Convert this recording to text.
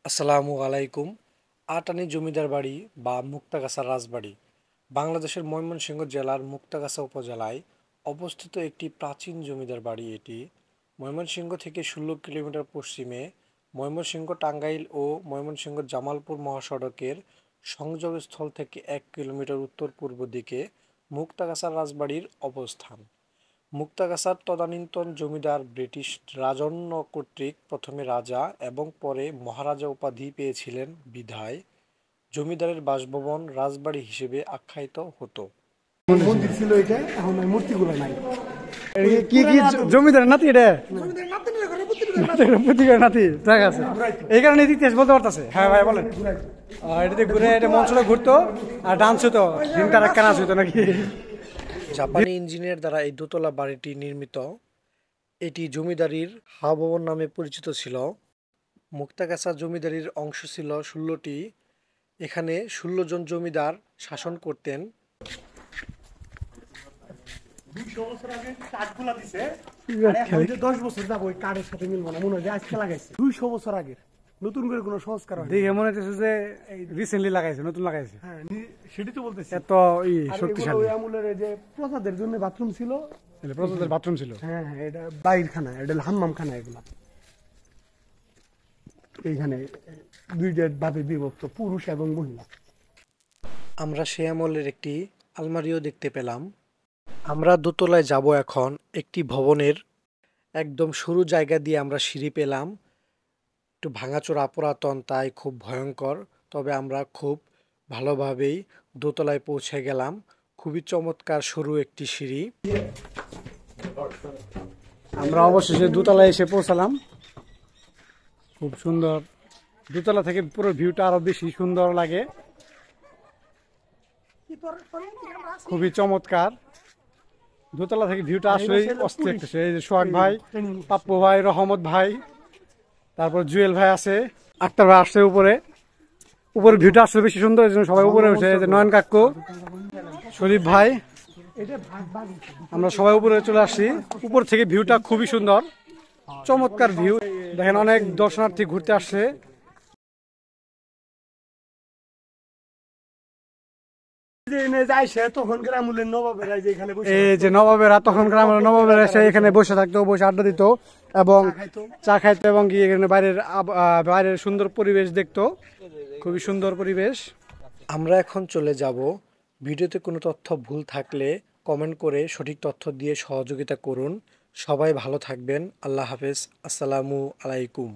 আসসালামু আলাইকুম। আটানি জমিদার বাড়ি বা মুক্তাগাছা রাজবাড়ি বাংলাদেশের ময়মনসিংহ জেলার মুক্তাগাছা উপজেলায় অবস্থিত একটি প্রাচীন জমিদার বাড়ি। এটি ময়মনসিংহ থেকে ১৬ কিলোমিটার পশ্চিমে, ময়মনসিংহ টাঙ্গাইল ও ময়মনসিংহ জামালপুর মহাসড়কের সংযোগস্থল থেকে ১ কিলোমিটার উত্তর পূর্ব দিকে মুক্তাগাছা রাজবাড়ির অবস্থান। মুক্তাগাছার তদানীন্তন জমিদার ব্রিটিশ রাজন্য কর্তৃক প্রথমে রাজা এবং পরে মহারাজা উপাধি পেয়েছিলেন বিধায় জমিদারের বাসভবন রাজবাড়ি হিসেবে আখ্যায়িত হতো। মন্দির ছিল এটা, এখন ওই মূর্তিগুলো নাই। কি কি জমিদার নাতি এটা প্রতিকার নাতি ঠিক আছে, এই কারণে ইতিহাস বলতে পারতেছে। হ্যাঁ ভাই বলেন। এটাতে ঘুরে এটা মঞ্চটা ঘুরতো আর ডান্স হতো, দিনকার একটা নাচ হতো নাকি। জাপানি ইঞ্জিনিয়ার দ্বারা এই দোতলা বাড়িটি নির্মিত। এটি জমিদারির হাভবন নামে পরিচিত ছিল। মুক্তাগাছা জমিদারির অংশ ছিল ১৬টি। এখানে ১৬ জন জমিদার শাসন করতেন। ২০০ বছর আগে কাঠগুলা দিছে, আর এখন যে ১০ বছর যাবো ওই কাঠের সাথে মিলবো না, মনে হয় যে আজকে লাগাইছে। ২০০ বছর আগের নতুন করে কোনো সংস্কার হয় দেখে মনে হচ্ছে যে রিসেন্টলি লাগাইছে, নতুন লাগাইছে। হ্যাঁ, সেটি তো বলতেছি। এত শক্তিশালী। ওই আমলের যে প্রসাদের জন্য বাথরুম ছিল, প্রজাদের বাথরুম ছিল। হ্যাঁ হ্যাঁ, এটা বাইর খানা, এটা হাম্মাম খানা। এগুলা এইখানে দুইটা ভাবে বিভক্ত, পুরুষ এবং মহিলা। আমরা সে আমলের একটি আলমারিও দেখতে পেলাম। আমরা দোতলায় যাব এখন। একটি ভবনের একদম সরু জায়গা দিয়ে আমরা সিঁড়ি পেলাম। একটু ভাঙাচোরা পুরাতন, তাই খুব ভয়ঙ্কর। তবে আমরা খুব ভালোভাবেই দোতলায় পৌঁছে গেলাম। খুবই চমৎকার সরু একটি সিঁড়ি। আমরা অবশেষে দোতলায় এসে পৌঁছালাম। খুব সুন্দর, দোতলা থেকে পুরো ভিউটা আরো বেশি সুন্দর লাগে, খুবই চমৎকার। দোতলা থেকে ভিউটা আসলেই অস্থির একটা। এই যে সোহাগ ভাই, পাপ্পু ভাই, রহমত ভাই, তারপর জুয়েল ভাই আছে, আক্তার ভাই আসছে উপরে। উপরে ভিউটা আসলে বেশি সুন্দর, এই জন্য সবাই উপরে উঠে। যে নয়ন কাকু, শরীফ ভাই, আমরা সবাই উপরে চলে আসছি। উপর থেকে ভিউটা খুবই সুন্দর, চমৎকার ভিউ। দেখেন অনেক দর্শনার্থী ঘুরতে আসছে। এই যে নবাবেরা, তখন গ্রামের নবাবেরা এসে এখানে বসে থাকতো, বসে আড্ডা দিত এবং চা খাইতো এবং গিয়ে এখানে বাইরের সুন্দর পরিবেশ দেখতো। খুবই সুন্দর পরিবেশ। আমরা এখন চলে যাব। ভিডিওতে কোনো তথ্য ভুল থাকলে কমেন্ট করে সঠিক তথ্য দিয়ে সহযোগিতা করুন। সবাই ভালো থাকবেন। আল্লাহ হাফেজ। আসসালামু আলাইকুম।